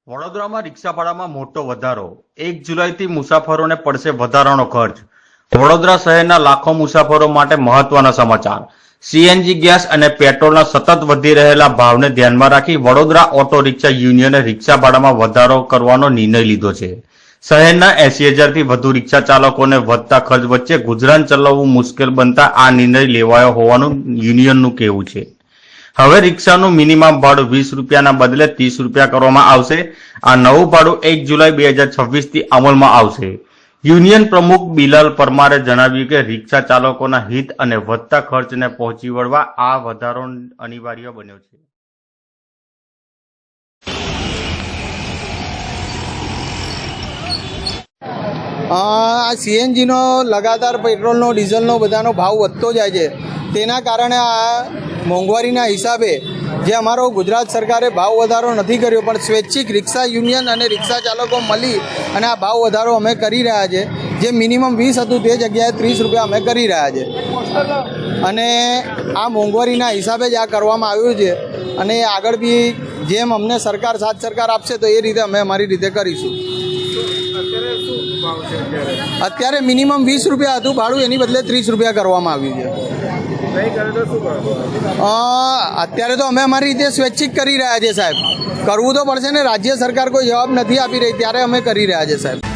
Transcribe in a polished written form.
વડોદરામાં રિક્ષા ભાડામાં મોટો વધારો 1 જુલાઈથી મુસાફરોને પડશે વધારાનો ખર્ચ। વડોદરા શહેરના લાખો મુસાફરો માટે મહત્વના સમાચાર। સીએનજી ગેસ અને પેટ્રોલના સતત વધી રહેલા ભાવને ધ્યાનમાં રાખી વડોદરા ઓટો રિક્ષા યુનિયને રિક્ષા ભાડામાં વધારો કરવાનો નિર્ણય લીધો છે। શહેરના 80,000થી વધુ રિક્ષા ચાલકોને વધતા ખર્ચ વચ્ચે ગુજરાન ચલાવવું મુશ્કેલ બનતા આ નિર્ણય લેવાયો હોવાનું યુનિયનનું કહેવું છે। હવે રિક્ષાનું મિનિમમ ભાડું 20 રૂપિયાના બદલે 30 રૂપિયા કરવામાં આવશે। આ નવું ભાડું 1 જુલાઈ 2026થી અમલમાં આવશે। યુનિયન પ્રમુખ બિલાલ પરમારે જણાવ્યું કે રિક્ષા ચાલકોના હિત અને વધતા ખર્ચને પહોંચી વળવા આ વધારો અનિવાર્ય બન્યો છે। આ સીએનજીનો લગાતાર પેટ્રોલનો ડીઝલનો બધાનો ભાવ વધતો જાય છે, તેના કારણે આ મોંઘવારીના હિસાબે જે અમારો ગુજરાત સરકારે ભાવ વધારો નથી કર્યો, પણ સ્વૈચ્છિક રિક્ષા યુનિયન અને રિક્ષા ચાલકો મળી અને આ ભાવ વધારો અમે કરી રહ્યા છે। જે મિનિમમ 20 હતું તે જગ્યાએ 30 રૂપિયા અમે કરી રહ્યા છે અને આ મોંઘવારીના હિસાબે જ આ કરવામાં આવ્યું છે અને આગળ બી જેમ અમને સરકાર સાથ સરકાર આપશે તો એ રીતે અમે અમારી રીતે કરીશું। અત્યારે મિનિમમ 20 રૂપિયા હતું ભાડું, એની બદલે 30 રૂપિયા કરવામાં આવ્યું છે। અત્યારે તો અમે અમારી રીતે સ્વૈચ્છિક કરી રહ્યા છે સાહેબ, કરવું તો પડશે ને, રાજ્ય સરકાર કોઈ જવાબ નથી આપી રહી ત્યારે અમે કરી રહ્યા છે સાહેબ।